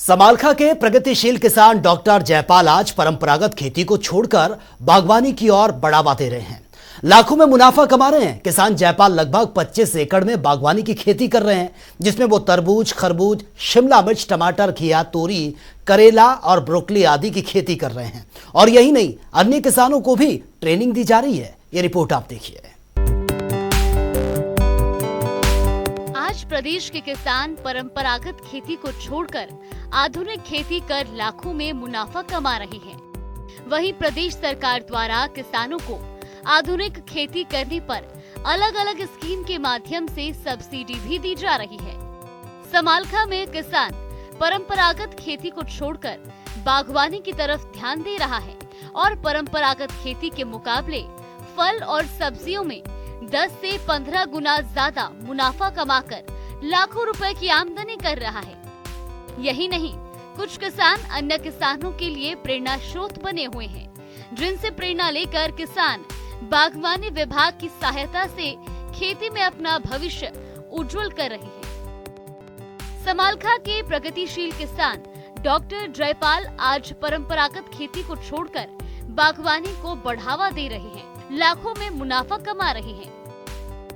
समालखा के प्रगतिशील किसान डॉक्टर जयपाल आज परंपरागत खेती को छोड़कर बागवानी की ओर बढ़ावा दे रहे हैं। लाखों में मुनाफा कमा रहे हैं। किसान जयपाल लगभग 25 एकड़ में बागवानी की खेती कर रहे हैं, जिसमें वो तरबूज, खरबूज, शिमला मिर्च, टमाटर, घिया, तोरी, करेला और ब्रोकली आदि की खेती कर रहे हैं। और यही नहीं, अन्य किसानों को भी ट्रेनिंग दी जा रही है। ये रिपोर्ट आप देखिए। आज प्रदेश के किसान परंपरागत खेती को छोड़कर आधुनिक खेती कर लाखों में मुनाफा कमा रहे हैं। वहीं प्रदेश सरकार द्वारा किसानों को आधुनिक खेती करने पर अलग अलग स्कीम के माध्यम से सब्सिडी भी दी जा रही है। समालखा में किसान परंपरागत खेती को छोड़कर बागवानी की तरफ ध्यान दे रहा है और परंपरागत खेती के मुकाबले फल और सब्जियों में 10 से 15 गुना ज्यादा मुनाफा कमाकर लाखों रुपए की आमदनी कर रहा है। यही नहीं, कुछ किसान अन्य किसानों के लिए प्रेरणा स्रोत बने हुए हैं, जिनसे प्रेरणा लेकर किसान बागवानी विभाग की सहायता से खेती में अपना भविष्य उज्जवल कर रहे हैं। समालखा के प्रगतिशील किसान डॉक्टर जयपाल आज परंपरागत खेती को छोड़कर बागवानी को बढ़ावा दे रहे हैं, लाखों में मुनाफा कमा रहे हैं।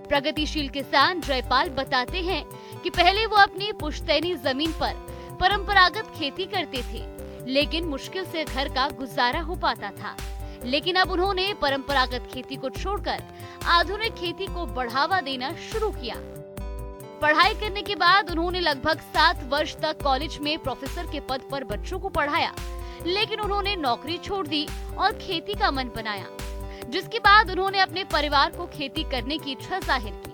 प्रगतिशील किसान जयपाल बताते हैं कि पहले वो अपनी पुश्तैनी जमीन पर परंपरागत खेती करते थे, लेकिन मुश्किल से घर का गुजारा हो पाता था। लेकिन अब उन्होंने परंपरागत खेती को छोड़कर आधुनिक खेती को बढ़ावा देना शुरू किया। पढ़ाई करने के बाद उन्होंने लगभग 7 वर्ष तक कॉलेज में प्रोफेसर के पद पर बच्चों को पढ़ाया, लेकिन उन्होंने नौकरी छोड़ दी और खेती का मन बनाया, जिसके बाद उन्होंने अपने परिवार को खेती करने की इच्छा जाहिर की।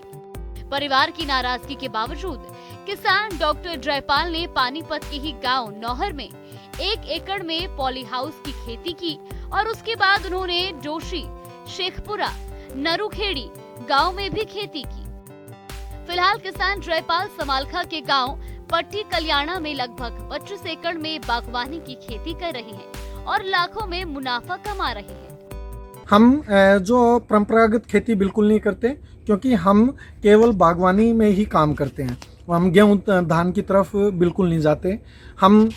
परिवार की नाराजगी के बावजूद किसान डॉक्टर जयपाल ने पानीपत के ही गांव नौहर में 1 एकड़ में पॉली हाउस की खेती की और उसके बाद उन्होंने जोशी, शेखपुरा, नरुखेड़ी गांव में भी खेती की। फिलहाल किसान जयपाल समालखा के गांव पट्टी कल्याणा में लगभग 25 एकड़ में बागवानी की खेती कर रहे हैं और लाखों में मुनाफा कमा रहे हैं। हम जो परंपरागत खेती बिल्कुल नहीं करते, क्योंकि हम केवल बागवानी में ही काम करते हैं। हम गेहूं धान की तरफ बिल्कुल नहीं जाते। हम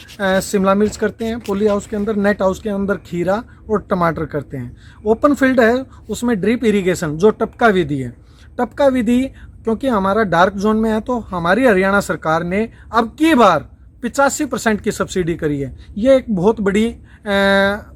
शिमला मिर्च करते हैं पॉली हाउस के अंदर, नेट हाउस के अंदर खीरा और टमाटर करते हैं। ओपन फील्ड है, उसमें ड्रिप इरिगेशन जो टपका विधि है। टपका विधि क्योंकि हमारा डार्क जोन में है, तो हमारी हरियाणा सरकार ने अब की बार 85% की सब्सिडी करी है। ये एक बहुत बड़ी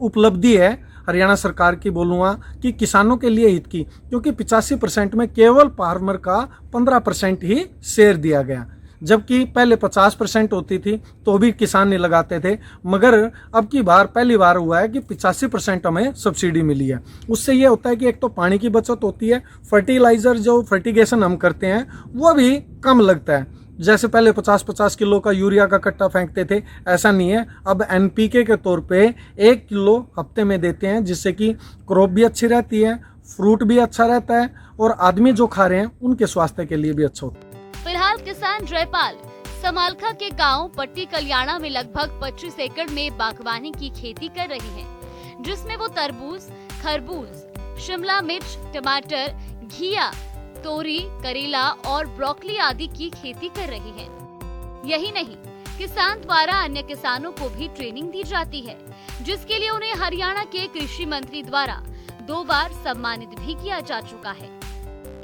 उपलब्धि है हरियाणा सरकार की, बोलूँगा कि किसानों के लिए हित की, क्योंकि 85% में केवल फार्मर का 15% ही शेयर दिया गया, जबकि पहले 50% होती थी तो भी किसान नहीं लगाते थे। मगर अब की बार पहली बार हुआ है कि 85% हमें सब्सिडी मिली है। उससे ये होता है कि एक तो पानी की बचत होती है, फर्टिलाइजर जो फर्टिगेशन हम करते हैं वो भी कम लगता है। जैसे पहले 50-50 किलो का यूरिया का कट्टा फेंकते थे, ऐसा नहीं है। अब एनपीके के तौर पे 1 किलो हफ्ते में देते हैं, जिससे कि क्रॉप भी अच्छी रहती है, फ्रूट भी अच्छा रहता है और आदमी जो खा रहे हैं उनके स्वास्थ्य के लिए भी अच्छा होता है। फिलहाल किसान जयपाल समालखा के गांव पट्टी कल्याणा में लगभग 25 एकड़ में बागवानी की खेती कर रहे हैं, जिसमें वो तरबूज, खरबूज, शिमला मिर्च, टमाटर, घिया, तोरी, करेला और ब्रोकली आदि की खेती कर रहे हैं। यही नहीं, किसान द्वारा अन्य किसानों को भी ट्रेनिंग दी जाती है, जिसके लिए उन्हें हरियाणा के कृषि मंत्री द्वारा 2 बार सम्मानित भी किया जा चुका है।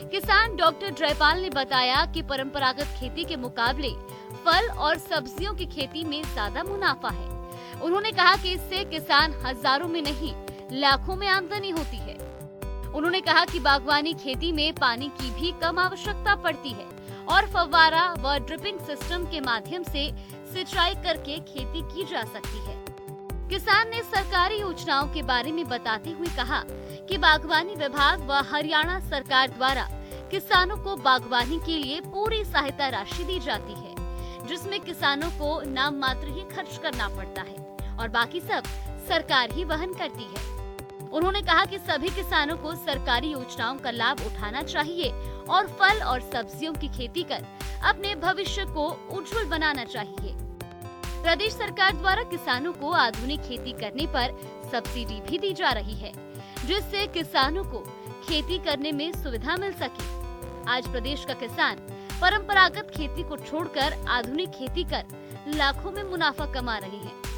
किसान डॉक्टर जयपाल ने बताया कि परंपरागत खेती के मुकाबले फल और सब्जियों की खेती में ज्यादा मुनाफा है। उन्होंने कहा कि इससे किसान हजारों में नहीं, लाखों में आमदनी होती है। उन्होंने कहा कि बागवानी खेती में पानी की भी कम आवश्यकता पड़ती है और फव्वारा व ड्रिपिंग सिस्टम के माध्यम से सिंचाई करके खेती की जा सकती है। किसान ने सरकारी योजनाओं के बारे में बताते हुए कहा कि बागवानी विभाग व हरियाणा सरकार द्वारा किसानों को बागवानी के लिए पूरी सहायता राशि दी जाती है, जिसमें किसानों को नाम मात्र ही खर्च करना पड़ता है और बाकी सब सरकार ही वहन करती है। उन्होंने कहा कि सभी किसानों को सरकारी योजनाओं का लाभ उठाना चाहिए और फल और सब्जियों की खेती कर अपने भविष्य को उज्जवल बनाना चाहिए। प्रदेश सरकार द्वारा किसानों को आधुनिक खेती करने पर सब्सिडी भी दी जा रही है, जिससे किसानों को खेती करने में सुविधा मिल सके। आज प्रदेश का किसान परंपरागत खेती को छोड़कर आधुनिक खेती कर लाखों में मुनाफा कमा रहे हैं।